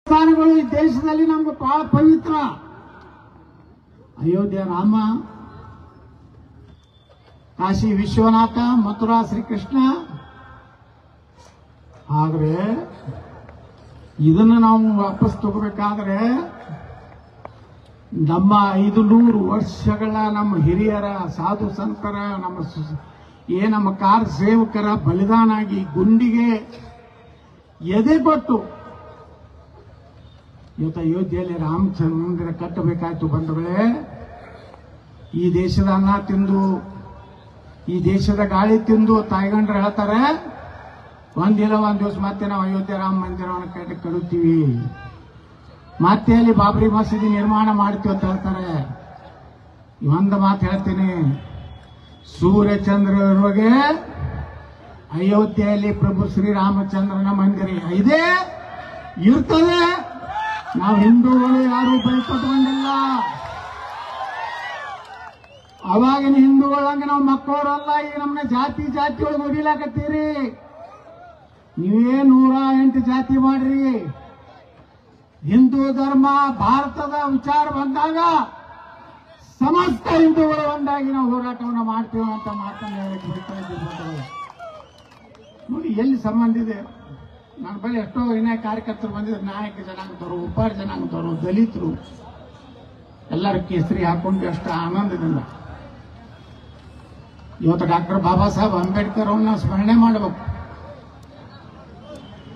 ಸ್ಥಾನಗಳು ಈ ದೇಶದಲ್ಲಿ ನಮ್ಗೆ ಬಹಳ ಪವಿತ್ರ. ಅಯೋಧ್ಯೆ ರಾಮ, ಕಾಶಿ ವಿಶ್ವನಾಥ, ಮಥುರಾ ಶ್ರೀಕೃಷ್ಣ. ಆದ್ರೆ ಇದನ್ನು ನಾವು ವಾಪಸ್ ತಗೋಬೇಕಾದ್ರೆ ನಮ್ಮ 500 ವರ್ಷಗಳ ನಮ್ಮ ಹಿರಿಯರ, ಸಾಧು ಸಂತರ, ನಮ್ಮ ಕಾರ್ ಸೇವಕರ ಬಲಿದಾನ ಆಗಿ ಗುಂಡಿಗೆ ಎದೆ ಕೊಟ್ಟು ಇವತ್ತು ಅಯೋಧ್ಯೆಯಲ್ಲಿ ರಾಮಚಂದ್ರ ಮಂದಿರ ಕಟ್ಟಬೇಕಾಯ್ತು. ಬಂಧುಗಳೇ, ಈ ದೇಶದ ಅನ್ನ ತಿಂದು, ಈ ದೇಶದ ಗಾಳಿ ತಿಂದು ತಾಯ್ಗಂಡ್ರು ಹೇಳ್ತಾರೆ, ಒಂದ್ ದಿವಸ ಮತ್ತೆ ನಾವು ಅಯೋಧ್ಯೆ ರಾಮ ಮಂದಿರವನ್ನು ಕಡುತ್ತೀವಿ, ಮತ್ತೆ ಅಲ್ಲಿ ಬಾಬರಿ ಮಸೀದಿ ನಿರ್ಮಾಣ ಮಾಡ್ತೀವಿ ಅಂತ ಹೇಳ್ತಾರೆ. ಒಂದು ಮಾತು ಹೇಳ್ತೀನಿ, ಸೂರ್ಯಚಂದ್ರ ಇರುವಾಗೆ ಅಯೋಧ್ಯೆಯಲ್ಲಿ ಪ್ರಭು ಶ್ರೀರಾಮಚಂದ್ರನ ಮಂದಿರ ಇದೇ ಇರ್ತದೆ. ನಾವು ಹಿಂದೂಗಳು ಯಾರು ಬಯಪಟ್ಕೊಂಡಿಲ್ಲ. ಅವಾಗಿನ ಹಿಂದೂಗಳಂಗೆ ನಾವು ಮಕ್ಕಳವರಲ್ಲ. ಈಗ ನಮ್ಮನ್ನ ಜಾತಿ ಒಳಗೆ ಹೊಡಿಲಾಕತ್ತೀರಿ. ನೀವೇ 108 ಜಾತಿ ಮಾಡ್ರಿ. ಹಿಂದೂ ಧರ್ಮ ಭಾರತದ ವಿಚಾರ ಬಂದಾಗ ಸಮಸ್ತ ಹಿಂದೂಗಳು ಒಂದಾಗಿ ನಾವು ಹೋರಾಟವನ್ನು ಮಾಡ್ತೀವಿ ಅಂತ ಮಾತನ್ನು ಹೇಳಕ್ಕೆ ಬಿಡ್ತಾ ಇದ್ದೀವಿ. ನೋಡಿ ಎಲ್ಲಿ ಸಂಬಂಧ ಇದೆ. ನನ್ನ ಬಳಿ ಎಷ್ಟೋ ವಿನಾಯಕ ಕಾರ್ಯಕರ್ತರು ಬಂದಿದ್ರು, ನಾಯಕ ಜನಾಂಗದವರು, ಉಪಾರ ಜನಾಂಗದವರು, ದಲಿತರು, ಎಲ್ಲರ ಕೇಸರಿ ಹಾಕೊಂಡು ಎಷ್ಟು ಆನಂದದಿಂದ. ಇವತ್ತು ಡಾಕ್ಟರ್ ಬಾಬಾ ಸಾಹೇಬ್ ಅಂಬೇಡ್ಕರ್ ಅವನ್ನ ಸ್ಮರಣೆ ಮಾಡಬೇಕು.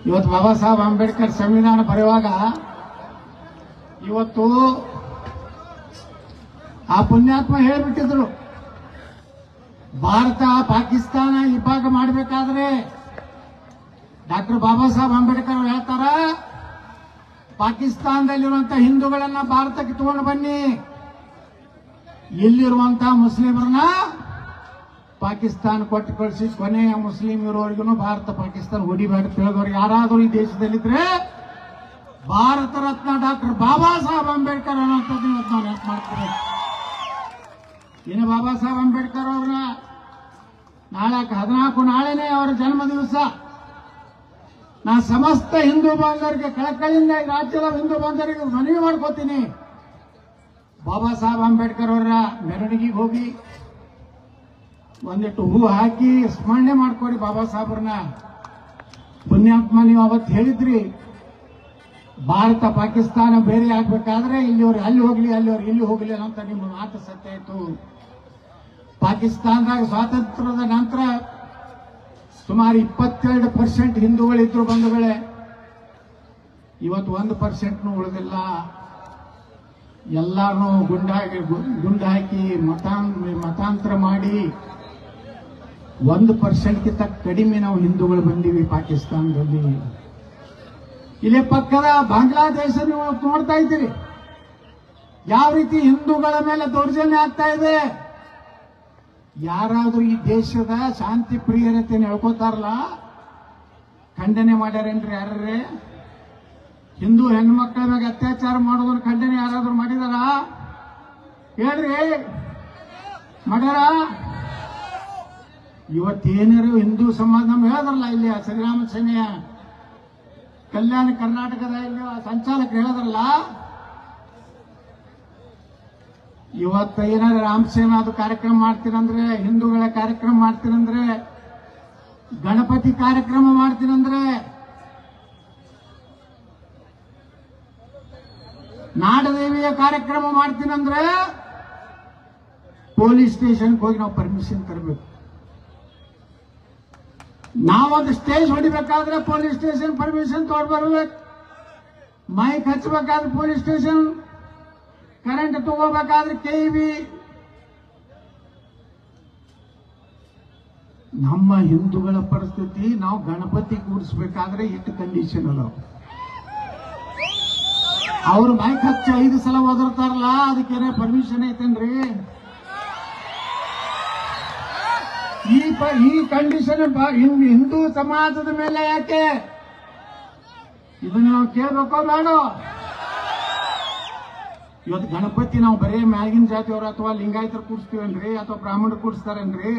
ಇವತ್ತು ಬಾಬಾ ಸಾಹೇಬ್ ಅಂಬೇಡ್ಕರ್ ಸಂವಿಧಾನ ಬರೆಯುವಾಗ ಇವತ್ತು ಆ ಪುಣ್ಯಾತ್ಮ ಹೇಳ್ಬಿಟ್ಟಿದ್ರು, ಭಾರತ ಪಾಕಿಸ್ತಾನ ಇಬ್ಬಾಗ ಮಾಡಬೇಕಾದ್ರೆ ಡಾಕ್ಟರ್ ಬಾಬಾ ಸಾಹೇಬ್ ಅಂಬೇಡ್ಕರ್ ಅವರು ಹೇಳ್ತಾರ, ಪಾಕಿಸ್ತಾನದಲ್ಲಿರುವಂತಹ ಹಿಂದೂಗಳನ್ನ ಭಾರತಕ್ಕೆ ತಗೊಂಡು ಬನ್ನಿ, ಇಲ್ಲಿರುವಂತಹ ಮುಸ್ಲಿಮರನ್ನ ಪಾಕಿಸ್ತಾನ ಕೊಟ್ಟು ಕಳಿಸಿ, ಕೊನೆಯ ಮುಸ್ಲಿಂ ಇರೋರಿಗೂ ಭಾರತ ಪಾಕಿಸ್ತಾನ ಹೊಡಿಬೇಡ ತಿಳಿದವ್ರು ಯಾರಾದರೂ ಈ ದೇಶದಲ್ಲಿದ್ರೆ ಭಾರತ ರತ್ನ ಡಾಕ್ಟರ್ ಬಾಬಾ ಸಾಹೇಬ್ ಅಂಬೇಡ್ಕರ್ ಅನ್ನೋಂಥದ್ದು ಇವತ್ತು ನಾವು ನೆನಪು ಮಾಡ್ತೀವಿ. ಇನ್ನು ಬಾಬಾ ಸಾಹೇಬ್ ಅಂಬೇಡ್ಕರ್ ಅವ್ರನ್ನ ನಾಳೆನೇ ಅವರ ಜನ್ಮ ದಿವಸ. ನಾ ಸಮಸ್ತ ಹಿಂದೂ ಬಾಂಧವರಿಗೆ ಕಳಕಳಿಯಿಂದ ಈ ರಾಜ್ಯದ ಹಿಂದೂ ಬಾಂಧವರಿಗೆ ಮನವಿ ಮಾಡ್ಕೋತೀನಿ, ಬಾಬಾ ಸಾಹೇಬ್ ಅಂಬೇಡ್ಕರ್ ಅವರ ಮೆರವಣಿಗೆಗೆ ಹೋಗಿ ಒಂದಿಟ್ಟು ಹೂ ಹಾಕಿ ಸ್ಮರಣೆ ಮಾಡ್ಕೊಡಿ ಬಾಬಾ ಸಾಹೇಬ್ರನ್ನ. ಪುಣ್ಯಾತ್ಮ ನೀವು ಅವತ್ತು ಹೇಳಿದ್ರಿ, ಭಾರತ ಪಾಕಿಸ್ತಾನ ಬೇರೆ ಆಗ್ಬೇಕಾದ್ರೆ ಇಲ್ಲಿಯವರು ಅಲ್ಲಿ ಹೋಗ್ಲಿ, ಅಲ್ಲಿಯವರು ಇಲ್ಲಿ ಹೋಗ್ಲಿ ಅಂತ ನಿಮ್ಮ ಮಾತು ಸತ್ಯ ಆಯ್ತು. ಪಾಕಿಸ್ತಾನದಾಗ ಸ್ವಾತಂತ್ರ್ಯದ ನಂತರ ಸುಮಾರು 22% ಹಿಂದೂಗಳಿದ್ರು ಬಂಧುಗಳೇ. ಇವತ್ತು 1% ಉಳಿದಿಲ್ಲ. ಎಲ್ಲಾರನ್ನೂ ಗುಂಡು ಹಾಕಿ ಮತಾಂತರ ಮಾಡಿ 1%ಗಿಂತ ಕಡಿಮೆ ನಾವು ಹಿಂದೂಗಳು ಬಂದೀವಿ ಪಾಕಿಸ್ತಾನದಲ್ಲಿ. ಇಲ್ಲೇ ಪಕ್ಕದ ಬಾಂಗ್ಲಾದೇಶ ನೀವು ನೋಡ್ತಾ ಇದ್ದೀರಿ, ಯಾವ ರೀತಿ ಹಿಂದೂಗಳ ಮೇಲೆ ದೌರ್ಜನ್ಯ ಆಗ್ತಾ ಇದೆ. ಯಾರಾದ್ರೂ ಈ ದೇಶದ ಶಾಂತಿ ಪ್ರಿಯರತೆಯನ್ನು ಹೇಳ್ಕೋತಾರಲ್ಲ, ಖಂಡನೆ ಮಾಡ್ಯಾರೇನ್ರಿ ಯಾರೇ? ಹಿಂದೂ ಹೆಣ್ಮಕ್ಳ ಮೇಲೆ ಅತ್ಯಾಚಾರ ಮಾಡೋದನ್ನ ಖಂಡನೆ ಯಾರಾದ್ರೂ ಮಾಡಿದಾರ? ಹೇಳ್ರಿ, ಮಾಡ್ಯಾರ? ಇವತ್ತೇನಾರು ಹಿಂದೂ ಸಮಾಜ ನಮ್ಗೆ ಹೇಳಿದ್ರಲ್ಲ, ಇಲ್ಲಿ ಶ್ರೀರಾಮ ಸೇನೆಯ ಕಲ್ಯಾಣ ಕರ್ನಾಟಕದ ಇಲ್ಲಿ ಸಂಚಾಲಕರು ಹೇಳಿದ್ರಲ್ಲ, ಇವತ್ತು ಏನಾದ್ರು ರಾಮಸೇನಾದು ಕಾರ್ಯಕ್ರಮ ಮಾಡ್ತೀರಂದ್ರೆ, ಹಿಂದೂಗಳ ಕಾರ್ಯಕ್ರಮ ಮಾಡ್ತೀರಂದ್ರೆ, ಗಣಪತಿ ಕಾರ್ಯಕ್ರಮ ಮಾಡ್ತೀರಂದ್ರೆ, ನಾಡದೇವಿಯ ಕಾರ್ಯಕ್ರಮ ಮಾಡ್ತೀನಂದ್ರೆ ಪೊಲೀಸ್ ಸ್ಟೇಷನ್ಗೆ ಹೋಗಿ ನಾವು ಪರ್ಮಿಷನ್ ತರಬೇಕು. ನಾವೊಂದು ಸ್ಟೇಜ್ ಹೊಡಿಬೇಕಾದ್ರೆ ಪೊಲೀಸ್ ಸ್ಟೇಷನ್ ಪರ್ಮಿಷನ್ ತಗೊಂಡು ಬರ್ಬೇಕು. ಮೈಕ್ ಹಚ್ಚಬೇಕಾದ್ರೆ ಪೊಲೀಸ್ ಸ್ಟೇಷನ್, ಕರೆಂಟ್ ತಗೋಬೇಕಾದ್ರೆ KEB. ನಮ್ಮ ಹಿಂದೂಗಳ ಪರಿಸ್ಥಿತಿ, ನಾವು ಗಣಪತಿ ಕೂಡಿಸ್ಬೇಕಾದ್ರೆ ಇಷ್ಟು ಕಂಡೀಷನ್ ಅಲ್ಲ. ಅವ್ರು ಮೈಕ್ ಹಚ್ಚಿ 5 ಸಲ ಒದರ್ತಾರಲ್ಲ, ಅದಕ್ಕೇನೆ ಪರ್ಮಿಷನ್ ಐತೇನ್ರಿ? ಈ ಕಂಡೀಷನ್ ಹಿಂದೂ ಸಮಾಜದ ಮೇಲೆ ಯಾಕೆ? ಇದನ್ನ ನಾವು ಕೇಳಬೇಕೋ ಬೇಡ? ಇವತ್ತು ಗಣಪತಿ ನಾವು ಬರೇ ಮ್ಯಾಗಿನ ಜಾತಿಯವರು ಅಥವಾ ಲಿಂಗಾಯತರು ಕೂಡಿಸ್ತೀವನ್ರಿ, ಅಥವಾ ಬ್ರಾಹ್ಮಣರು ಕೂಡಿಸ್ತಾರೇನ್ರಿ?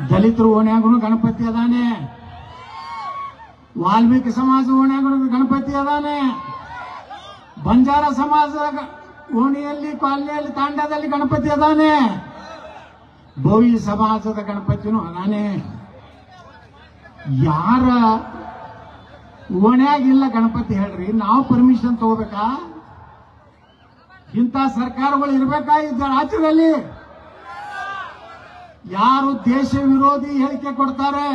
ದಲಿತರು ಓಣ್ಯಾಗೂ ಗಣಪತಿ ಅದಾನೆ, ವಾಲ್ಮೀಕಿ ಸಮಾಜ ಓಣ್ಯಾಗ ಗಣಪತಿ ಅದಾನೆ, ಬಂಜಾರ ಸಮಾಜದ ಓಣಿಯಲ್ಲಿ ಕಾಲನಿಯಲ್ಲಿ ತಾಂಡದಲ್ಲಿ ಗಣಪತಿ ಅದಾನೆ, ಬೋವಿ ಸಮಾಜದ ಗಣಪತಿನೂ ಅದಾನೆ. ಯಾರ ಓಣ್ಯಾಗಿಲ್ಲ ಗಣಪತಿ ಹೇಳ್ರಿ, ನಾವು ಪರ್ಮಿಷನ್ ತಗೋಬೇಕಾ? ಇಂಥ ಸರ್ಕಾರಗಳು ಇರಬೇಕಾ ಇದ್ದ ರಾಜ್ಯದಲ್ಲಿ? ಯಾರು ದೇಶ ವಿರೋಧಿ ಹೇಳಿಕೆ ಕೊಡ್ತಾರೆ,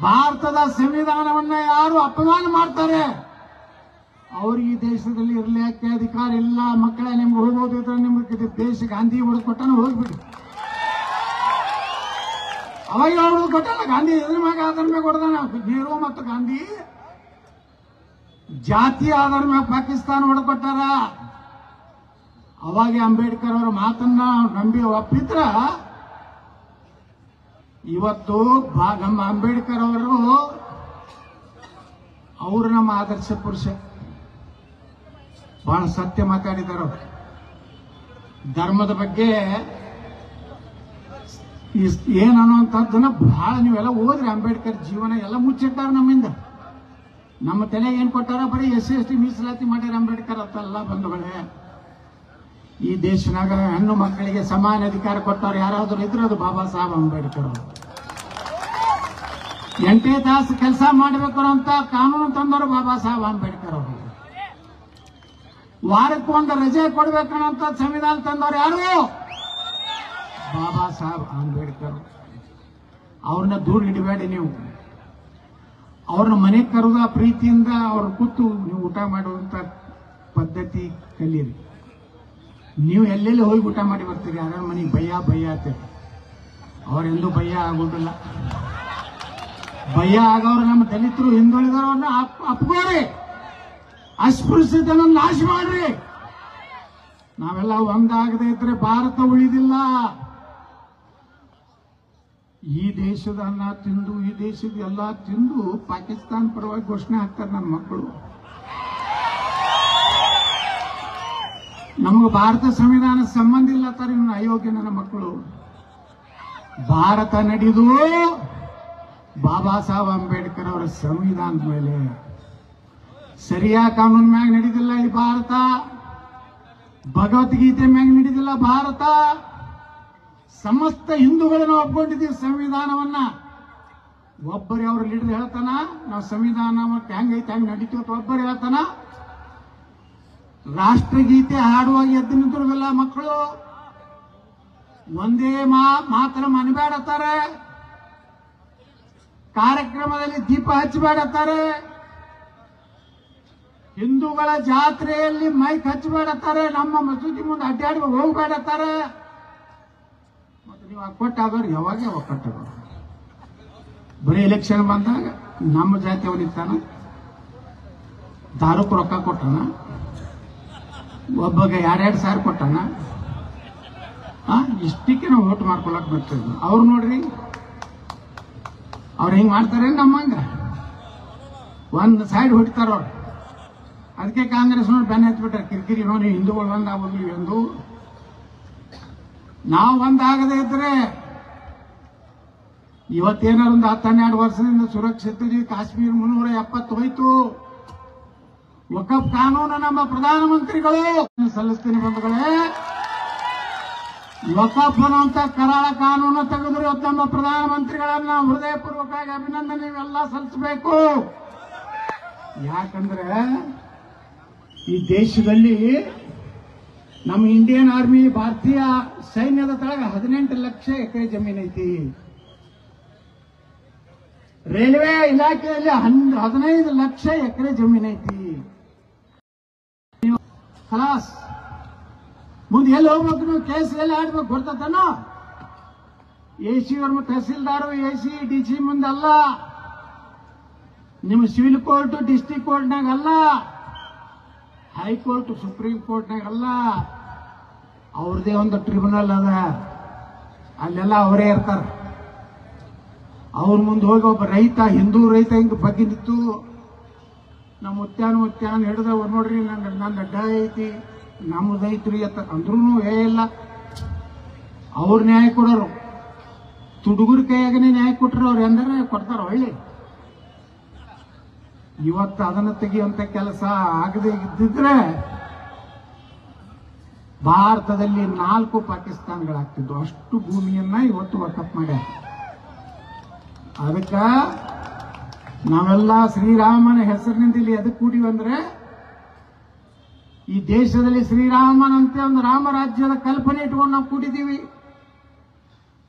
ಭಾರತದ ಸಂವಿಧಾನವನ್ನ ಯಾರು ಅಪಮಾನ ಮಾಡ್ತಾರೆ, ಅವ್ರಿಗೆ ದೇಶದಲ್ಲಿ ಇರ್ಲಿಕ್ಕೆ ಅಧಿಕಾರ ಇಲ್ಲ. ಮಕ್ಕಳ ನಿಮ್ಗೆ ಹೋಗೋದಿದ್ರೆ ನಿಮ್ಗೆ ದೇಶ ಗಾಂಧಿ ಹೊಡೆದು ಕೊಟ್ಟನ ಹೋಗ್ಬಿಡಿ. ಅವಾಗ ಹೊಡೆದು ಕೊಟ್ಟಲ್ಲ ಗಾಂಧಿ, ಇದ್ರ ಮ್ಯಾಗ ಆಧಾರ ಮ್ಯಾಗ ಹೊಡೆದಾನ ನೆಹರು ಮತ್ತು ಗಾಂಧಿ. ಜಾತಿ ಆಧಾರ ಮ್ಯಾಗ ಪಾಕಿಸ್ತಾನ ಹೊಡೆದು ಕೊಟ್ಟಾರ. ಅವಾಗ ಅಂಬೇಡ್ಕರ್ ಅವರ ಮಾತನ್ನ ನಂಬಿ ಒಪ್ಪಿದ್ರ ಇವತ್ತು ನಮ್ಮ ಅಂಬೇಡ್ಕರ್ ಅವರು ನಮ್ಮ ಆದರ್ಶ ಪುರುಷ. ಬಹಳ ಸತ್ಯ ಮಾತಾಡಿದರು. ಧರ್ಮದ ಬಗ್ಗೆ ಏನನ್ನುವಂಥದ್ದನ್ನ ಬಹಳ ನೀವೆಲ್ಲ ಓದ್ರಿ. ಅಂಬೇಡ್ಕರ್ ಜೀವನ ಎಲ್ಲ ಮುಚ್ಚಿಟ್ಟಾರ ನಮ್ಮಿಂದ. ನಮ್ಮ ತಲೆಗೆ ಏನ್ ಕೊಟ್ಟಾರ? ಬರೀ SC/ST ಮೀಸಲಾತಿ ಮಾಡ್ಯಾರ ಅಂಬೇಡ್ಕರ್ ಅಂತಲ್ಲ ಬಂಧುಗಳೇ. ಈ ದೇಶನಾಗ ಹೆಣ್ಣು ಮಕ್ಕಳಿಗೆ ಸಮಾನ ಅಧಿಕಾರ ಕೊಟ್ಟವ್ರು ಯಾರಾದ್ರೂ ಇದ್ರೆ ಅದು ಬಾಬಾ ಸಾಹೇಬ್ ಅಂಬೇಡ್ಕರ್ ಅವರು. 8 ತಾಸು ಕೆಲಸ ಮಾಡಬೇಕು ಅಂತ ಕಾನೂನು ತಂದವರು ಬಾಬಾ ಸಾಹೇಬ್ ಅಂಬೇಡ್ಕರ್ ಅವರು. ವಾರಕ್ಕೊಂದು ರಜೆ ಕೊಡ್ಬೇಕನ್ನಂತ ಸಂವಿಧಾನ ತಂದವರು ಯಾರು? ಬಾಬಾ ಸಾಹೇಬ್ ಅಂಬೇಡ್ಕರ್. ಅವ್ರನ್ನ ದೂರ ಇಡಬೇಡಿ ನೀವು. ಅವ್ರನ್ನ ಮನೆಗೆ ಕರೆದ ಪ್ರೀತಿಯಿಂದ ಅವ್ರ ಕೂತು ನೀವು ಊಟ ಮಾಡುವಂತ ಪದ್ಧತಿ ಕಲೀರಿ. ನೀವು ಎಲ್ಲೆಲ್ಲಿ ಹೋಗಿ ಊಟ ಮಾಡಿ ಬರ್ತೀರಿ, ಯಾರ ಮನೆಗೆ ಭಯ್ಯ ಅಂತೀರಿ. ಅವರೆಂದೂ ಭಯ್ಯ ಆಗೋದಿಲ್ಲ. ಭಯ್ಯ ಆಗೋರು ನಮ್ಮ ದಲಿತರು ಹಿಂದುಳಿದವ್ರನ್ನ ಅಪ್ಕೋರಿ, ಅಸ್ಪೃಶ್ಯತೆಯನ್ನು ನಾಶ ಮಾಡ್ರಿ. ನಾವೆಲ್ಲ ಒಂದಾಗದೆ ಇದ್ರೆ ಭಾರತ ಉಳಿದಿಲ್ಲ. ಈ ದೇಶದ ಅನ್ನ ತಿಂದು, ಈ ದೇಶದ ಎಲ್ಲ ತಿಂದು ಪಾಕಿಸ್ತಾನ ಪರವಾಗಿ ಘೋಷಣೆ ಹಾಕ್ತಾರೆ ನನ್ನ ಮಕ್ಕಳು. ನಮಗೆ ಭಾರತ ಸಂವಿಧಾನ ಸಂಬಂಧ ಇಲ್ಲ ತಾರೆ ಇನ್ನು ಅಯೋಗ್ಯ ನನ್ನ ಮಕ್ಕಳು. ಭಾರತ ನಡೆದು ಬಾಬಾ ಸಾಹೇಬ್ ಅಂಬೇಡ್ಕರ್ ಅವರ ಸಂವಿಧಾನದ ಮೇಲೆ, ಸರಿಯಾದ ಕಾನೂನು ಮ್ಯಾಗ ನಡೆದಿಲ್ಲ ಈ ಭಾರತ. ಭಗವದ್ಗೀತೆ ಮ್ಯಾಗ ನಡೆದಿಲ್ಲ ಭಾರತ. ಸಮಸ್ತ ಹಿಂದೂಗಳನ್ನು ಒಪ್ಕೊಂಡಿದ್ದೀವಿ ಸಂವಿಧಾನವನ್ನ. ಒಬ್ಬರೇ ಅವ್ರ ಲೀಡರ್ ಹೇಳ್ತಾನ ನಾವು ಸಂವಿಧಾನ ಹೆಂಗೈತೆ ಹೆಂಗ್ ನಡೀತೀವಿ ಅಂತ ಒಬ್ಬರು ಹೇಳ್ತಾನ. ರಾಷ್ಟ್ರಗೀತೆ ಹಾಡುವಾಗ ಎದ್ದು ನಿಂತಿರೋದಿಲ್ಲ ಮಕ್ಕಳು. ಒಂದೇ ಮಾತ್ರ ಮನಬೇಡತ್ತಾರೆ. ಕಾರ್ಯಕ್ರಮದಲ್ಲಿ ದೀಪ ಹಚ್ಚಬೇಡತ್ತಾರೆ. ಹಿಂದೂಗಳ ಜಾತ್ರೆಯಲ್ಲಿ ಮೈಕ್ ಹಚ್ಚಬೇಡತ್ತಾರೆ. ನಮ್ಮ ಮಸೂದಿ ಮುಂದೆ ಅಡ್ಡಾಡಿ ಹೋಗ್ಬೇಡತ್ತಾರೆ. ಮತ್ತೆ ನೀವು ಕೊಟ್ಟಾಗೋರು ಯಾವಾಗ ಕೊಟ್ಟಾಗೋರು? ಬರೀ ಎಲೆಕ್ಷನ್ ಬಂದಾಗ ನಮ್ಮ ಜಾತಿ ಅವನಿರ್ತಾನ, ದಾರುಕ್ ರೊಕ್ಕ ಕೊಟ್ಟಾನ, ಒಬ್ಬಗೆ 2,000 ಕೊಟ್ಟಾನ. ಇಷ್ಟಕ್ಕೆ ನಾವು ಓಟ್ ಮಾಡ್ಕೊಳಕ್ ಬರ್ತೀವಿ. ಅವ್ರು ನೋಡ್ರಿ, ಅವ್ರು ಹಿಂಗ್ ಮಾಡ್ತಾರೆ ನಮ್ಮಂಗ ಒಂದ್ ಸೈಡ್ ಹೊಡಿತಾರ ಅವ್ರು. ಅದಕ್ಕೆ ಕಾಂಗ್ರೆಸ್ ನೋಡಿ ಬೆನ್ನ ಹತ್ಬಿಟ್ರೆ ಕಿರಿಕಿರಿ ನೋಡಿ ಹಿಂದೂಗಳು ಒಂದಾಗೋದ್ವಿ ಎಂದು. ನಾವು ಒಂದಾಗದೇ ಇದ್ರೆ ಇವತ್ತೇನಾರು ಒಂದು 10-12 ವರ್ಷದಿಂದ ಸುರಕ್ಷಿತ ಕಾಶ್ಮೀರ 370 ಹೋಯ್ತು. ವಕಫ್ ಕಾನೂನು ನಮ್ಮ ಪ್ರಧಾನಮಂತ್ರಿಗಳು ಸಲ್ಲಿಸ್ತೀನಿ ಬಂಧುಗಳೇ. ವಕಫ್ ಅನ್ನುವಂತ ಕರಾಳ ಕಾನೂನು ತೆಗೆದ್ರೆ ಇವತ್ತು ನಮ್ಮ ಪ್ರಧಾನಮಂತ್ರಿಗಳನ್ನ ಹೃದಯಪೂರ್ವಕವಾಗಿ ಅಭಿನಂದನೆ ನೀವೆಲ್ಲ ಸಲ್ಲಿಸಬೇಕು. ಯಾಕಂದ್ರೆ ಈ ದೇಶದಲ್ಲಿ ನಮ್ಮ ಇಂಡಿಯನ್ ಆರ್ಮಿ ಭಾರತೀಯ ಸೈನ್ಯದ ತಳಗ 18 ಲಕ್ಷ ಎಕರೆ ಜಮೀನು ಐತಿ. ರೈಲ್ವೆ ಇಲಾಖೆಯಲ್ಲಿ 15 ಲಕ್ಷ ಎಕರೆ ಜಮೀನು ಐತಿ. ಖಲಾಸ್ ಮುಂದೆ ಎಲ್ಲಿ ಹೋಗ್ಬೇಕು? ನೀವು ಕೇಸ್ ಎಲ್ಲಿ ಆಡ್ಬೇಕು ಗೊತ್ತಾತನೋ? AC ಅವ್ರ ತಹಸೀಲ್ದಾರು AC DC ಮುಂದಲ್ಲ, ನಿಮ್ಮ ಸಿವಿಲ್ ಕೋರ್ಟ್ ಡಿಸ್ಟ್ರಿಕ್ಟ್ ಕೋರ್ಟ್ನಾಗ ಅಲ್ಲ, ಹೈಕೋರ್ಟ್ ಸುಪ್ರೀಂ ಕೋರ್ಟ್ನಾಗ ಅಲ್ಲ. ಅವ್ರದೇ ಒಂದು ಟ್ರಿಬ್ಯುನಲ್ ಅದ, ಅಲ್ಲೆಲ್ಲ ಅವರೇ ಇರ್ತಾರ. ಅವ್ರ ಮುಂದೆ ಹೋಗಿ ಒಬ್ಬ ರೈತ, ಹಿಂದೂ ರೈತ ಹಿಂಗ ಬಗ್ಗೆ ನಿಂತು ನಮ್ಮ ಮುತ್ಯಾನ ಹಿಡಿದ ನೋಡ್ರಿ ನನ್ನ ಅಡ್ಡ ಐತಿ ನಮ್ಮದೈತ್ರಿ ಅಂತ ಅಂದ್ರೂ ಇಲ್ಲ. ಅವ್ರ ನ್ಯಾಯ ಕೊಡೋರು ತುಡುಗುರ ಕೈಯಾಗನೇ ನ್ಯಾಯ ಕೊಟ್ಟರು. ಅವ್ರು ಎಂದರೆ ಕೊಡ್ತಾರ ಒಳ್ಳೆ ಇವತ್ತು ಅದನ್ನು ತೆಗೆಯುವಂತ ಕೆಲಸ ಆಗದೆ ಇದ್ದಿದ್ರೆ ಭಾರತದಲ್ಲಿ 4 ಪಾಕಿಸ್ತಾನಗಳಾಗ್ತಿದ್ವು. ಅಷ್ಟು ಭೂಮಿಯನ್ನ ಇವತ್ತು ವಕಫ್ ಮಾಡ್ಯಾರ. ಅದಕ್ಕ ನಾವೆಲ್ಲ ಶ್ರೀರಾಮನ ಹೆಸರಿನಿಂದ ಇಲ್ಲಿ ಎದಕ್ಕೆ ಕೂಡಿವಂದ್ರೆ, ಈ ದೇಶದಲ್ಲಿ ಶ್ರೀರಾಮನಂತೆ ಒಂದು ರಾಮರಾಜ್ಯದ ಕಲ್ಪನೆ ಇಟ್ಕೊಂಡು ನಾವು ಕೂಡಿದ್ದೀವಿ.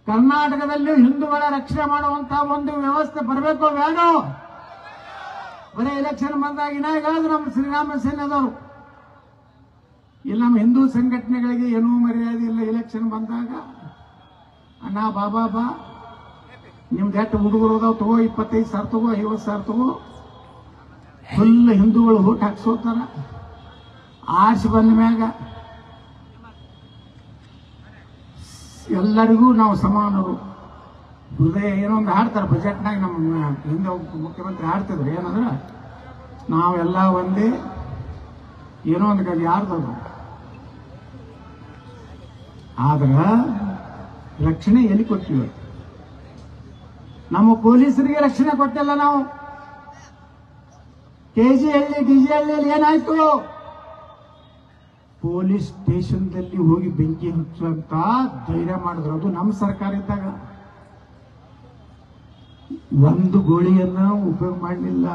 ಕರ್ನಾಟಕದಲ್ಲೂ ಹಿಂದೂಗಳ ರಕ್ಷಣೆ ಮಾಡುವಂತಹ ಒಂದು ವ್ಯವಸ್ಥೆ ಬರಬೇಕು ಬೇಡೋ? ಬರೀ ಎಲೆಕ್ಷನ್ ಬಂದಾಗ ಏನಾಗೋದು ನಮ್ಮ ಶ್ರೀರಾಮ ಸೇನೆದವರು ಇಲ್ಲ, ನಮ್ಮ ಹಿಂದೂ ಸಂಘಟನೆಗಳಿಗೆ ಏನೂ ಮರ್ಯಾದೆ ಇಲ್ಲ. ಎಲೆಕ್ಷನ್ ಬಂದಾಗ ಅಣ್ಣ ಬಾಬಾ ಬಾ, ನಿಮ್ದು ಎಷ್ಟು ಹುಡುಗರು ಅದಾವ ತಗೋ, 25,000 ತಗೋ, 50,000 ತಗೋ, ಫುಲ್ ಹಿಂದೂಗಳು ಓಟ್ ಹಾಕ್ಸೋತಾರ. ಆರ್ಸಿ ಬಂದ ಮ್ಯಾಗ ಎಲ್ಲರಿಗೂ ನಾವು ಸಮಾನರು. ಹೃದಯ ಏನೋ ಒಂದು ಹಾಡ್ತಾರೆ ಬಜೆಟ್ನಾಗ, ನಮ್ಮ ಹಿಂದೆ ಮುಖ್ಯಮಂತ್ರಿ ಹಾಡ್ತಿದ್ರು, ಏನಂದ್ರೆ ನಾವೆಲ್ಲ ಒಂದೇ, ಏನೋ ಒಂದು ಕಡೆ ಯಾರ್ದದು. ಆದ್ರ ರಕ್ಷಣೆ ಎಲ್ಲಿ ಕೊಟ್ಟಿವಿ? ನಮ್ಮ ಪೊಲೀಸರಿಗೆ ರಕ್ಷಣೆ ಕೊಟ್ಟಿಲ್ಲ ನಾವು. ಕೆಜಿಹಳ್ಳಿ ಡಿಜಿಹಳ್ಳಿಯಲ್ಲಿ ಏನಾಯ್ತು? ಪೊಲೀಸ್ ಸ್ಟೇಷನ್ದಲ್ಲಿ ಹೋಗಿ ಬೆಂಕಿ ಹಚ್ಚುವಂತ ಧೈರ್ಯ ಮಾಡಿದ್ರು. ಅದು ನಮ್ಮ ಸರ್ಕಾರ ಇದ್ದಾಗ ಒಂದು ಗೋಳಿಯನ್ನ ಉಪಯೋಗ ಮಾಡಲಿಲ್ಲ.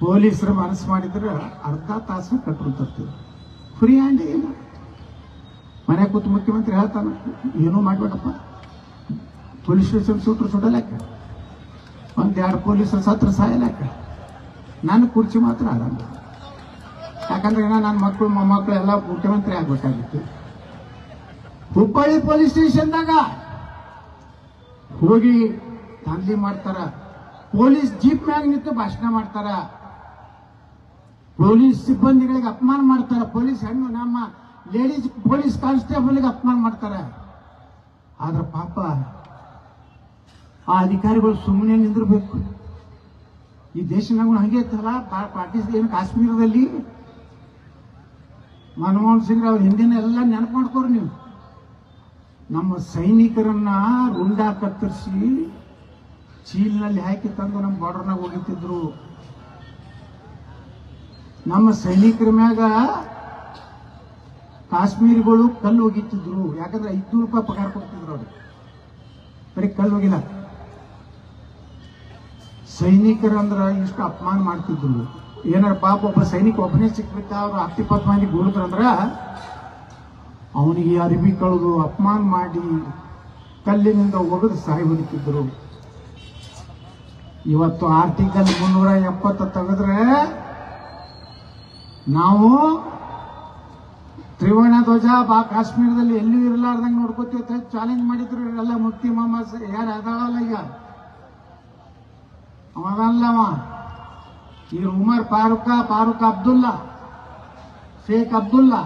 ಪೊಲೀಸರು ಮನಸ್ಸು ಮಾಡಿದ್ರೆ ಅರ್ಧ ತಾಸು ಕಟ್ಬಿಡ್ತಿರ್ತೀವಿ. ಫ್ರೀ ಹ್ಯಾಂಡ್ ಏನು ಮನೆ ಕೂತು ಮುಖ್ಯಮಂತ್ರಿ ಹೇಳ್ತಾನ, ಏನೂ ಮಾಡ್ಬೇಡಪ್ಪ, ಪೊಲೀಸ್ ಸ್ಟೇಷನ್ ಸೂಟ್ರು ಸುಡಲಾಕ, 1-2 ಪೊಲೀಸರು ಸತ್ರ ಸಾಯಲಾಕ, ನನ್ನ ಕುರ್ಚಿ ಮಾತ್ರ ಆರಾಮ. ಯಾಕಂದ್ರೆ ನನ್ನ ಮಕ್ಕಳು ಮೊಮ್ಮಕ್ಕಳು ಎಲ್ಲ ಮುಖ್ಯಮಂತ್ರಿ ಆಗ್ಬೇಕಾಗಿತ್ತು. ಹುಬ್ಬಳ್ಳಿ ಪೊಲೀಸ್ ಸ್ಟೇಷನ್ದಾಗ ಹೋಗಿ ದಾಂಧಲಿ ಮಾಡ್ತಾರ, ಪೊಲೀಸ್ ಜೀಪ್ ಮ್ಯಾಗ ನಿಂತು ಭಾಷಣ ಮಾಡ್ತಾರ, ಪೊಲೀಸ್ ಸಿಬ್ಬಂದಿಗಳಿಗೆ ಅಪಮಾನ ಮಾಡ್ತಾರ, ಪೊಲೀಸ್ ಹೆಣ್ಣು ನಮ್ಮ ಲೇಡೀಸ್ ಪೊಲೀಸ್ ಕಾನ್ಸ್ಟೇಬಲ್ಗೆ ಅಪಮಾನ ಮಾಡ್ತಾರೆ. ಆದ್ರೆ ಪಾಪ ಆ ಅಧಿಕಾರಿಗಳು ಸುಮ್ಮನೆ ನಿಂದಿರ್ಬೇಕು. ಈ ದೇಶನಾಗ ಹಂಗೆ ಇತ್ತಲ್ಲ, ಪಾಕಿಸ್ತಾನ ಕಾಶ್ಮೀರದಲ್ಲಿ ಮನಮೋಹನ್ ಸಿಂಗ್ ಅವ್ರ ಹಿಂದಿನ ಎಲ್ಲ ನೆನಪು ಮಾಡ್ಕೋರಿ ನೀವು. ನಮ್ಮ ಸೈನಿಕರನ್ನ ರುಂಡ ಕತ್ತರಿಸಿ ಚೀಲ್ನಲ್ಲಿ ಹಾಕಿ ತಂದು ನಮ್ಮ ಬಾರ್ಡರ್ನಾಗ ಹೋಗಿತ್ತಿದ್ರು. ನಮ್ಮ ಸೈನಿಕರ ಮ್ಯಾಗ ಕಾಶ್ಮೀರಿಗಳು ಕಲ್ಲು ಹೋಗಿತ್ತಿದ್ರು. ಯಾಕಂದ್ರೆ 500 ರೂಪಾಯಿ ಪಗಾರ ಕೊಡ್ತಿದ್ರು ಅವ್ರು, ಬರೀ ಕಲ್ಲು ಹೋಗಿಲ್ಲ. ಸೈನಿಕರಂದ್ರ ಇಷ್ಟು ಅಪಮಾನ ಮಾಡ್ತಿದ್ರು. ಏನಾರ ಪಾಪ ಒಬ್ಬ ಸೈನಿಕ ಒಬ್ಬನೇ ಸಿಕ್ಬಿಟ್ಟ, ಅವ್ರು 10-20 ಮಂದಿ ಗುಳಿದ್ರಂದ್ರ ಅವನಿಗೆ ಅರಿವಿ ಕಳೆದು ಅಪಮಾನ ಮಾಡಿ ಕಲ್ಲಿನಿಂದ ಒಗೆದು ಸಾಯಿ ಹೊಡಿತಿದ್ರು. ಇವತ್ತು ಆರ್ಟಿಕಲ್ 370 ತೆಗೆದ್ರೆ ನಾವು ತ್ರಿವರ್ಣ ಧ್ವಜ ಕಾಶ್ಮೀರದಲ್ಲಿ ಎಲ್ಲೂ ಇರಲಾರ್ದಂಗೆ ನೋಡ್ಕೋತೀವಿ ಚಾಲೆಂಜ್ ಮಾಡಿದ್ರು. ಎಲ್ಲ ಮುಫ್ತಿ ಮೊಹಮ್ಮದ್ ಯಾರು ಅದಾಳಲ್ಲ, ಈಗ ಅವನಲ್ಲವ, ಈಗ ಉಮರ್ ಫಾರೂಕ್ ಅಬ್ದುಲ್ಲಾ, ಶೇಖ್ ಅಬ್ದುಲ್ಲಾ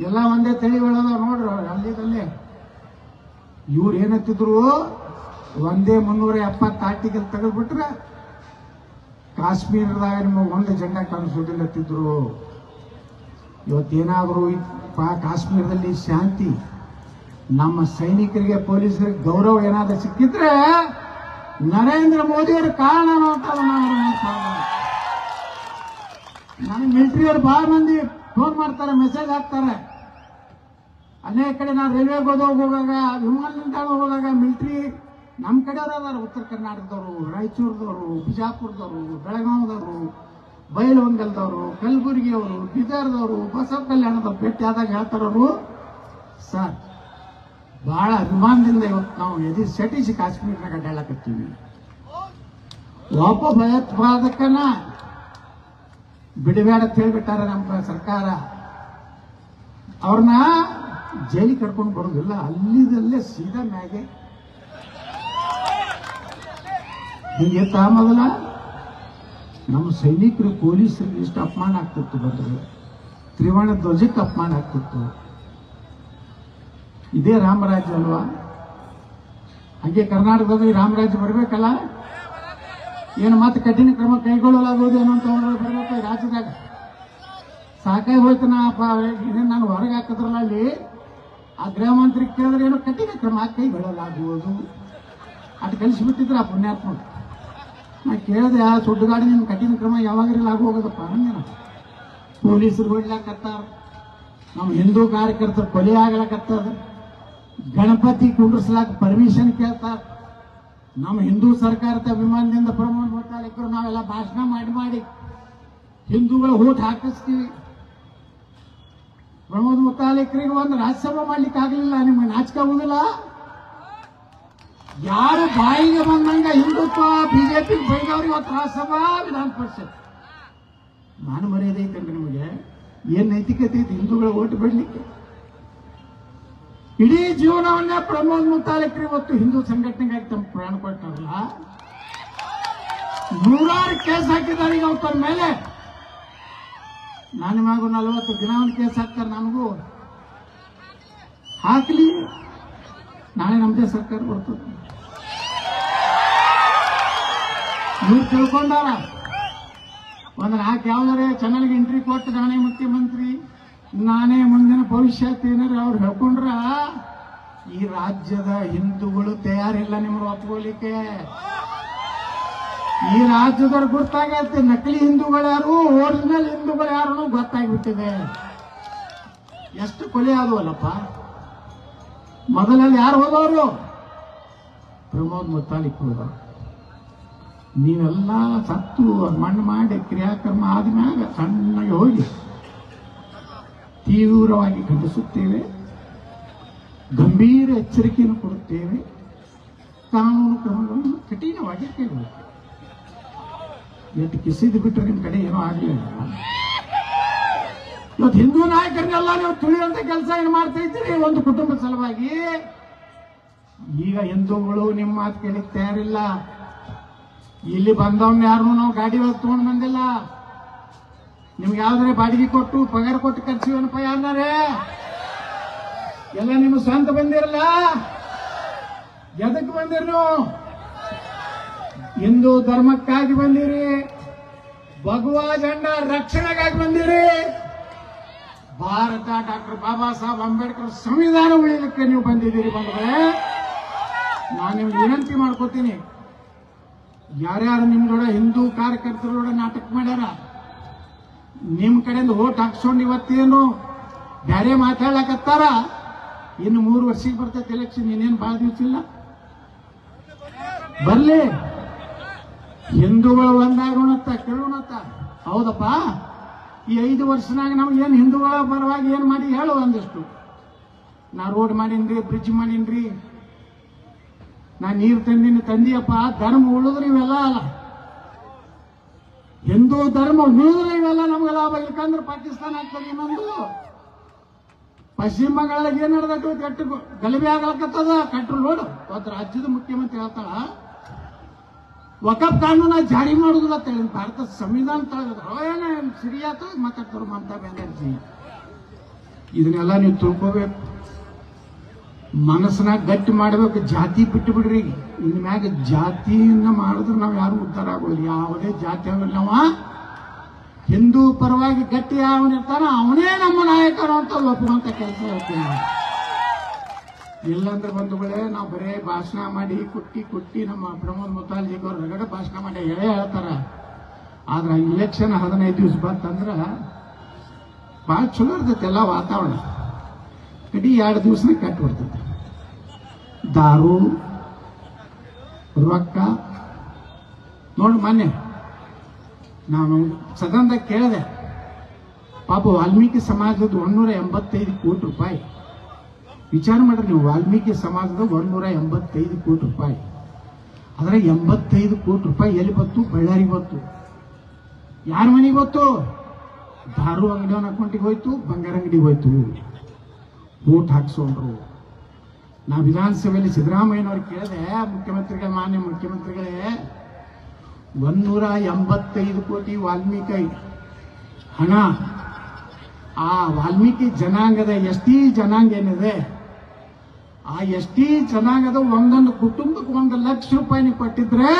ಎಲ್ಲ ಒಂದೇ ತಳಿ ಬೆಳೆದ ನೋಡ್ರಿ. ಅಲ್ಲಿದಲ್ಲೇ ಇವ್ರು ಏನತ್ತಿದ್ರು, ಒಂದೇ 370 ಆರ್ಟಿಕಲ್ ತೆಗೆದ್ಬಿಟ್ರೆ ಕಾಶ್ಮೀರದಾಗ ನಿಮಗೆ ಒಂದು ಜೆಂಡಾ ಕಾಣಿಸೋದಿಲ್ಲತ್ತಿದ್ರು. ಇವತ್ತೇನಾದರೂ ಕಾಶ್ಮೀರದಲ್ಲಿ ಶಾಂತಿ, ನಮ್ಮ ಸೈನಿಕರಿಗೆ ಪೊಲೀಸರಿಗೆ ಗೌರವ ಏನಾದರೂ ಸಿಕ್ಕಿದ್ರೆ ನರೇಂದ್ರ ಮೋದಿಯವರು ಕಾರಣ ಅಂತ ನನಗೆ ಮಿಲಿಟರಿಯವರು ಬಹಳ ಮಂದಿ ಫೋನ್ ಮಾಡ್ತಾರೆ, ಮೆಸೇಜ್ ಹಾಕ್ತಾರೆ. ಅನೇಕ ಕಡೆ ನಾವು ರೈಲ್ವೆಗೆ ಹೋದಾಗ, ವಿಮಾನ ನಿಲ್ದಾಣ ಹೋದಾಗ ಮಿಲಿಟರಿ ನಮ್ಮ ಕಡೆಯವರು ಅದಾರ. ಉತ್ತರ ಕರ್ನಾಟಕದವರು, ರಾಯಚೂರದವರು, ಬಿಜಾಪುರದವರು, ಬೆಳಗಾವದವರು, ಬೈಲಹೊಂಗಲದವರು, ಕಲಬುರಗಿಯವರು, ಬೀದರ್ದವರು, ಬಸವ ಕಲ್ಯಾಣದವ್ರು ಭೇಟಿ ಆದಾಗ ಹೇಳ್ತಾರವರು, ಸರ್ ಬಹಳ ಅಭಿಮಾನದಿಂದ ಇವತ್ತು ನಾವು ಎದಿ ಸೆಟಿಸಿ ಕಾಶ್ಮೀರನಾಗ ಅಡ್ಡಾಡಕತ್ತೀವಿ. ಒಬ್ಬ ಭಯೋತ್ಪಾದಕನ ಬಿಡಬೇಡ ಅಂತ ಹೇಳ್ಬಿಟ್ಟಾರ ನಮ್ಮ ಸರ್ಕಾರ. ಅವ್ರನ್ನ ಜೈಲಿಗೆ ಕರ್ಕೊಂಡು ಬರೋದಿಲ್ಲ, ಅಲ್ಲಿದಲ್ಲೇ ಸೀದಾ ಮ್ಯಾಗೆ ಹಿಂಗೆ ಮೊದಲ ನಮ್ಮ ಸೈನಿಕರು ಪೊಲೀಸರಿಗೆ ಇಷ್ಟು ಅಪಮಾನ ಆಗ್ತಿತ್ತು. ಬಂದ್ರೆ ತ್ರಿವರ್ಣ ಧ್ವಜಕ್ಕೆ ಅಪಮಾನ ಆಗ್ತಿತ್ತು. ಇದೇ ರಾಮರಾಜ್ಯ ಅಲ್ವಾ? ಹಂಗೆ ಕರ್ನಾಟಕದಲ್ಲಿ ರಾಮರಾಜ್ಯ ಬರಬೇಕಲ್ಲ, ಏನು ಮತ್ತೆ ಕಠಿಣ ಕ್ರಮ ಕೈಗೊಳ್ಳಲಾಗುವುದು ಏನೋ ಅಂತ ಬರಬೇಕು ರಾಜ್ಯದಾಗ. ಸಾಕಾಗಿ ಹೋಯ್ತು ನಾನು ಹೊರಗೆ ಹಾಕಿದ್ರಲ್ಲ, ಅಲ್ಲಿ ಆ ಗೃಹ ಮಂತ್ರಿ ಕೇಳಿದ್ರೆ ಏನೋ ಕಠಿಣ ಕ್ರಮ ಕೈಗೊಳ್ಳಲಾಗುವುದು ಅದು ಕಲಿಸಿಬಿಟ್ಟಿದ್ರ ಆ ಪುಣ್ಯಾತ್ಮ. ನಾ ಕೇಳಿದೆ, ಆ ಸುಡ್ಡುಗಾಡಿ ನಿಮ್ಮ ಕಠಿಣ ಕ್ರಮ ಯಾವಾಗರೆಲ್ಲ ಹೋಗೋದಪ್ಪ ಅಂದಿನ. ಪೊಲೀಸರು ಹೊಡ್ಲಾಕತ್ತಾರ, ನಮ್ಮ ಹಿಂದೂ ಕಾರ್ಯಕರ್ತರು ಕೊಲೆ ಆಗ್ಲಕತ್ತದ, ಗಣಪತಿ ಕುಂಡ್ರಿಸ್ಲಾಕ ಪರ್ಮಿಷನ್ ಕೇಳ್ತಾರ. ನಮ್ಮ ಹಿಂದೂ ಸರ್ಕಾರದ ಅಭಿಮಾನದಿಂದ ಪ್ರಮೋದ್ ಮುತಾಲಿಕರು ನಾವೆಲ್ಲ ಭಾಷಣ ಮಾಡಿ ಹಿಂದೂಗಳ ಓಟ್ ಹಾಕಿಸ್ತೀವಿ. ಪ್ರಮೋದ್ ಮುತಾಲಿಕರಿಗೆ ಒಂದು ರಾಜ್ಯಸಭಾ ಮಾಡ್ಲಿಕ್ಕೆ ಆಗಲಿಲ್ಲ. ನಿಮಗೆ ನಾಚಿಕೆ ಆಗುದಿಲ್ಲ? ಯಾರು ಬಾಯಿಗೆ ಬಂದಂಗ ಹಿಂದುತ್ವ ಬಿಜೆಪಿ ಬೈದವ್ರಿಗೆ ಇವತ್ತು ರಾಜ್ಯಸಭಾ ವಿಧಾನ ಪರಿಷತ್. ನಾನು ಮರ್ಯಾದೆ ಐತಂದ್ರೆ ನಿಮಗೆ ಏನ್ ನೈತಿಕತೆ ಐತಿ ಹಿಂದೂಗಳ ಓಟ್ ಬಿಡ್ಲಿಕ್ಕೆ? ಇಡೀ ಜೀವನವನ್ನೇ ಪ್ರಮೋದ್ ಮುತಾಲಿಕರು ಇವತ್ತು ಹಿಂದೂ ಸಂಘಟನೆಗಾಗಿ ತಮ್ಮ ಪ್ರಾಣ ಕೊಟ್ಟಾರಲ್ಲ. 100 ಕೇಸ್ ಹಾಕಿದ್ದಾರೆ ಈಗ ಅವ್ರ ಮೇಲೆ. ನಾನು ಮಗು 40 ದಿನ ಒಂದು ಕೇಸ್ ಹಾಕ್ತಾರೆ, ನನಗೂ ಹಾಕ್ಲಿ. ನಾಳೆ ನಮ್ದೇ ಸರ್ಕಾರ ಬರ್ತದೆ. ಇವ್ರು ತಿಳ್ಕೊಂಡಾರ ಒಂದು 4 ಯಾವ್ದಾರೆ ಚಾನಲ್ಗೆ ಎಂಟ್ರಿ ಕೊಟ್ಟು ನಾನೇ ಮುಖ್ಯಮಂತ್ರಿ, ನಾನೇ ಮುಂದಿನ ಭವಿಷ್ಯತ್ ಏನಾರ ಅವ್ರು ಹೇಳ್ಕೊಂಡ್ರ ಈ ರಾಜ್ಯದ ಹಿಂದೂಗಳು ತಯಾರಿಲ್ಲ ನಿಮ್ಗೆ ಒಪ್ಕೊಳ್ಳಿಕ್ಕೆ. ಈ ರಾಜ್ಯದವ್ರು ಗೊತ್ತಾಗತ್ತೆ ನಕಲಿ ಹಿಂದೂಗಳು ಯಾರು, ಒರಿಜಿನಲ್ ಹಿಂದೂಗಳು ಯಾರು ಗೊತ್ತಾಗ್ಬಿಟ್ಟಿದೆ. ಎಷ್ಟು ಕೊಲೆ ಆದವಲ್ಲಪ್ಪ. ಮೊದಲಲ್ಲಿ ಯಾರು ಹೋದವರು? ಪ್ರಮೋದ್ ಮುತಾಲಿಕ್ ಹೋದವರು. ನೀವೆಲ್ಲ ಸತ್ತು ಮಣ್ಣು ಮಾಡಿ ಕ್ರಿಯಾಕರ್ಮ ಆದ್ಮ್ಯಾಗ ಸಣ್ಣಗೆ ಹೋಗಿ ತೀವ್ರವಾಗಿ ಖಂಡಿಸುತ್ತೇವೆ, ಗಂಭೀರ ಎಚ್ಚರಿಕೆಯನ್ನು ಕೊಡುತ್ತೇವೆ, ಕಾನೂನು ಕ್ರಮಗಳನ್ನು ಕಠಿಣವಾಗಿ ಕೈಗೊಳ್ಳುತ್ತೇವೆ. ಇವತ್ತು ಕಿಸಿದು ಬಿಟ್ಟರೆ ನಿಮ್ಮ ಕಡೆ ಏನೋ ಆಗಲಿಲ್ಲ. ಇವತ್ತು ಹಿಂದೂ ನಾಯಕರನ್ನೆಲ್ಲ ನೀವು ತುಳಿಯುವಂತ ಕೆಲಸ ಏನು ಮಾಡ್ತಾ ಇದ್ದೀರಿ ಒಂದು ಕುಟುಂಬದ ಸಲುವಾಗಿ. ಈಗ ಹಿಂದೂಗಳು ನಿಮ್ಮ ಮಾತು ಕೇಳಿಕ್ ತಯಾರಿಲ್ಲ. ಇಲ್ಲಿ ಬಂದವನ್ನ ಯಾರು ನಾವು ಗಾಡಿ ಒಳಗೆ ತಗೊಂಡು ಬಂದಿಲ್ಲ. ನಿಮ್ಗೆ ಯಾವ್ದಾರೆ ಬಾಡಿಗೆ ಕೊಟ್ಟು ಪಗಾರ ಕೊಟ್ಟು ಕರ್ಸಿವನಪ್ಪ ಯಾರೇ? ಎಲ್ಲ ನಿಮ್ಮ ಸ್ವಂತ ಬಂದಿರಲ್ಲ. ಎದಕ್ಕೆ ಬಂದಿರಿ ನೀವು? ಹಿಂದೂ ಧರ್ಮಕ್ಕಾಗಿ ಬಂದಿರಿ, ಭಗವಾ ಜಂಡ ರಕ್ಷಣೆಗಾಗಿ ಬಂದಿರಿ. ಭಾರತ ಡಾಕ್ಟರ್ ಬಾಬಾ ಸಾಹೇಬ್ ಅಂಬೇಡ್ಕರ್ ಸಂವಿಧಾನ ಉಳಿಯಲಿಕ್ಕೆ ನೀವು ಬಂದಿದ್ದೀರಿ. ಬಂದ್ರೆ ನಾನು ನಿಮ್ಗೆ ವಿನಂತಿ ಮಾಡ್ಕೋತೀನಿ, ಯಾರ್ಯಾರು ನಿಮ್ದೊಡ ಹಿಂದೂ ಕಾರ್ಯಕರ್ತರೋಡ ನಾಟಕ ಮಾಡ್ಯಾರ, ನಿಮ್ ಕಡೆಯಿಂದ ಓಟ್ ಹಾಕ್ಸ್ಕೊಂಡು ಇವತ್ತೇನು ಬ್ಯಾರೆ ಮಾತಾಡ್ಲಕತ್ತಾರ, ಇನ್ನು 3 ವರ್ಷಕ್ಕೆ ಬರ್ತೈತೆ ಎಲೆಕ್ಷನ್, ಇನ್ನೇನು ಬಹಳ ದಿವಸ ಇಲ್ಲ. ಬರ್ಲಿ, ಹಿಂದೂಗಳು ಒಂದಾಗೋಣತ್ತ ಕೇಳೋಣತ್ತ. ಹೌದಪ್ಪ, ಈ 5 ವರ್ಷನಾಗ ನಮ್ಗೆ ಏನು ಹಿಂದೂಗಳ ಪರವಾಗಿ ಏನು ಮಾಡಿ ಹೇಳು ಒಂದಿಷ್ಟು. ನಾ ರೋಡ್ ಮಾಡೀನ್ರಿ, ಬ್ರಿಡ್ಜ್ ಮಾಡೀನ್ರಿ, ನಾ ನೀರು ತಂದಿಯಪ್ಪ. ಧರ್ಮ ಉಳಿದ್ರೆ ಇವೆಲ್ಲ ಅಲ್ಲ, ಹಿಂದೂ ಧರ್ಮ ಉಳಿದ್ರೆ ಇವೆಲ್ಲ ನಮ್ಗೆ ಲಾಭ. ಇಲ್ಕಂದ್ರೆ ಪಾಕಿಸ್ತಾನ ಆಗ್ತದೆ. ಇನ್ನೊಂದು ಪಶ್ಚಿಮ ಬಂಗಾಳದಾಗ ಏನ್ ನಡೆದಟ್ಟು ಕೆಟ್ಟು ಗಲಭೆ ಆಗ್ಲಕತ್ತದ. ಕಟ್ರು ನೋಡು, ಒಂದು ರಾಜ್ಯದ ಮುಖ್ಯಮಂತ್ರಿ ಹೇಳ್ತಾಳ ವಕಫ್ ಕಾನೂನ ಜಾರಿ ಮಾಡುದಿಲ್ಲ ಅಂತ ಹೇಳಿ ಭಾರತ ಸಂವಿಧಾನ ತಳಗದ್ರು. ಏನೇ ಸಿರಿಯಾತ ಮಾತಾಡ್ತಾರ ಮಮತಾ ಬ್ಯಾನರ್ಜಿ. ಇದನ್ನೆಲ್ಲ ನೀವು ತಿಳ್ಕೋಬೇಕು, ಮನಸ್ಸನಾಗ ಗಟ್ಟಿ ಮಾಡಬೇಕು. ಜಾತಿ ಬಿಟ್ಟು ಬಿಡ್ರಿ. ಇನ್ ಮ್ಯಾಗ ಜಾತಿಯನ್ನ ಮಾಡಿದ್ರೆ ನಾವು ಯಾರು ಉದ್ಧಾರ ಆಗೋದಿಲ್ಲ. ಯಾವುದೇ ಜಾತಿ ಆಗಿಲ್ಲ, ನಾವ ಹಿಂದೂ ಪರವಾಗಿ ಗಟ್ಟಿ ಅವನಿರ್ತಾನ ಅವನೇ ನಮ್ಮ ನಾಯಕರು ಅಂತ ಒಪ್ಪುವಂತ ಕೆಲಸ ಹೇಳ್ತೀವಿ. ಇಲ್ಲಂದ್ರೆ ಬಂಧುಗಳೇ, ನಾವು ಬರೇ ಭಾಷಣ ಮಾಡಿ ಕುಟ್ಟಿ ನಮ್ಮ ಪ್ರಮೋದ್ ಮುತಾಲಿಕ್ ಅವ್ರು ರಗಡ ಭಾಷಣ ಮಾಡಿ ಹೇಳ್ತಾರ. ಆದ್ರೆ ಇಲೆಕ್ಷನ್ 15 ದಿವಸ ಬಂತಂದ್ರ ಬಹಳ ಚಲೋ ಇರ್ತೈತೆ ಎಲ್ಲ ವಾತಾವರಣ. ಕಡಿ 2 ದಿವಸನ ಕಟ್ಟಿ ಬರ್ತೈತೆ. ದಾರು, ರೊಕ್ಕ ನೋಡಿ. ಮೊನ್ನೆ ನಾನು ಸದನದಾಗ ಕೇಳಿದೆ, ಪಾಪ ವಾಲ್ಮೀಕಿ ಸಮಾಜದ 185 ಕೋಟಿ ರೂಪಾಯಿ. ವಿಚಾರ ಮಾಡ್ರಿ ನೀವು, ವಾಲ್ಮೀಕಿ ಸಮಾಜದ 185 ಕೋಟಿ ರೂಪಾಯಿ. ಆದ್ರೆ 85 ಕೋಟಿ ರೂಪಾಯಿ ಎಲ್ಲಿ ಬತ್ತು? ಬಳ್ಳಾರಿಗೆ ಬತ್ತು. ಯಾರ ಮನೆಗೆ ಬತ್ತು? ದಾರು ಅಂಗಡಿಯವನ ಅಕೌಂಟಿಗೆ ಹೋಯ್ತು, ಬಂಗಾರ ಅಂಗಡಿಗೆ ಹೋಯ್ತು. ಓಟ್ ಹಾಕ್ಸೋಂಡ್ರು. ನಾ ವಿಧಾನಸಭೆಯಲ್ಲಿ ಸಿದ್ದರಾಮಯ್ಯನವ್ರಿಗೆ ಕೇಳಿದೆ, ಮುಖ್ಯಮಂತ್ರಿಗಳೇ, ಮಾನ್ಯ ಮುಖ್ಯಮಂತ್ರಿಗಳೇ, 185 ಕೋಟಿ ವಾಲ್ಮೀಕಿ ಹಣ, ಆ ವಾಲ್ಮೀಕಿ ಜನಾಂಗದ ಎಸ್ಟಿ ಜನಾಂಗ ಏನಿದೆ, ಆ ಎಸ್ಟಿ ಜನಾಂಗದ ಒಂದೊಂದು ಕುಟುಂಬಕ್ಕೆ 1 ಲಕ್ಷ ರೂಪಾಯಿ ಕೊಟ್ಟಿದ್ರೆ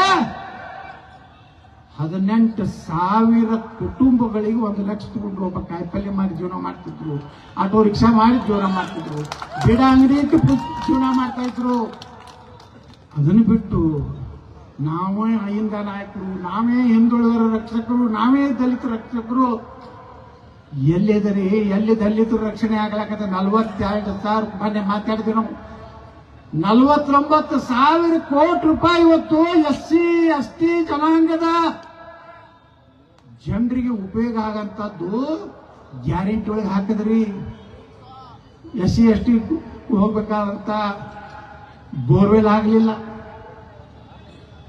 18,000 ಕುಟುಂಬಗಳಿಗೆ 1 ಲಕ್ಷ ತಗೊಂಡು ಒಬ್ಬ ಕಾಯಿಪಲ್ಯ ಮಾಡಿ ಜೀವನ ಮಾಡ್ತಿದ್ರು, ಆಟೋ ರಿಕ್ಷಾ ಮಾಡಿ ಜೀವನ ಮಾಡ್ತಿದ್ರು, ಬಿಡ ಅಂಗಡಿ ಇಟ್ಟು ಜೀವನ ಮಾಡ್ತಾ ಇದ್ರು. ಅದನ್ನು ಬಿಟ್ಟು ನಾವೇ ಅಹಿಂದ ನಾಯಕರು, ನಾವೇ ಹಿಂದುಳಿದರ ರಕ್ಷಕರು, ನಾವೇ ದಲಿತ ರಕ್ಷಕರು, ಎಲ್ಲಿದರೆ ಎಲ್ಲಿ ದಲಿತರ ರಕ್ಷಣೆ ಆಗ್ಲಾಕತ್ತೆ? 42,000 ಮೊನ್ನೆ ಮಾತಾಡಿದ್ವಿ ನಾವು. 49,000 ಕೋಟಿ ರೂಪಾಯಿ ಇವತ್ತು SC ST ಜನಾಂಗದ ಜನರಿಗೆ ಉಪಯೋಗ ಆಗಂತದ್ದು ಗ್ಯಾರಂಟಿ ಒಳಗೆ ಹಾಕಿದ್ರಿ. SC ST ಹೋಗ್ಬೇಕಾದಂತ ಬೋರ್ವೆಲ್ ಆಗಲಿಲ್ಲ,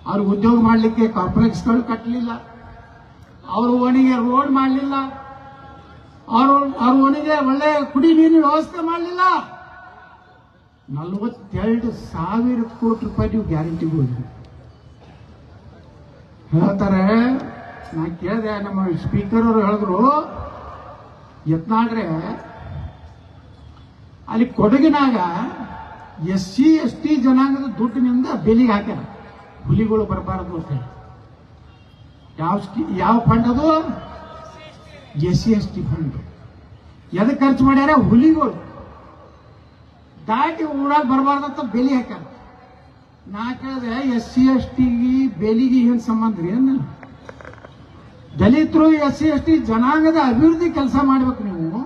ಅವ್ರಿಗೆ ಉದ್ಯೋಗ ಮಾಡಲಿಕ್ಕೆ ಕಾಂಪ್ಲೆಕ್ಸ್ಗಳು ಕಟ್ಟಲಿಲ್ಲ, ಅವ್ರ ಓಣಿಗೆ ರೋಡ್ ಮಾಡಲಿಲ್ಲ, ಅವ್ರ ಓಣಿಗೆ ಒಳ್ಳೆ ಕುಡಿ ನೀರಿನ ವ್ಯವಸ್ಥೆ ಮಾಡಲಿಲ್ಲ. 42,000 ಕೋಟಿ ರೂಪಾಯಿ ನೀವು ಗ್ಯಾರಂಟಿಗೆ ಹೋದ್ರಿ ಹೇಳ್ತಾರೆ. ನಾ ಕೇಳಿದೆ, ನಮ್ಮ ಸ್ಪೀಕರ್ ಅವರು ಹೇಳಿದ್ರು, ಯತ್ನಾಳ್ರೆ ಅಲ್ಲಿ ಕೊಡಗಿನಾಗ SC ST ಜನಾಂಗದ ದುಡ್ಡಿನಿಂದ ಬೆಲಿಗೆ ಹಾಕ್ಯಾರ, ಹುಲಿಗಳು ಬರಬಾರದು ಅಂತ ಹೇಳಿ. ಯಾವ ಫಂಡ್ ಅದು? SC ST fund. ಎದಕ್ಕೆ ಖರ್ಚು ಮಾಡ್ಯಾರ? ಹುಲಿಗಳು ದಾಟಿ ಊರಾಗ ಬರಬಾರ್ದಂತ ಬೆಲಿ ಹಾಕ್ಯಾರ. ನಾ ಕೇಳಿದೆ, SC ST ಬೆಲಿಗೆ ಏನ್ ಸಂಬಂಧ ರೀ? ದಲಿತರು SC ST ಜನಾಂಗದ ಅಭಿವೃದ್ಧಿ ಕೆಲಸ ಮಾಡ್ಬೇಕು ನೀವು.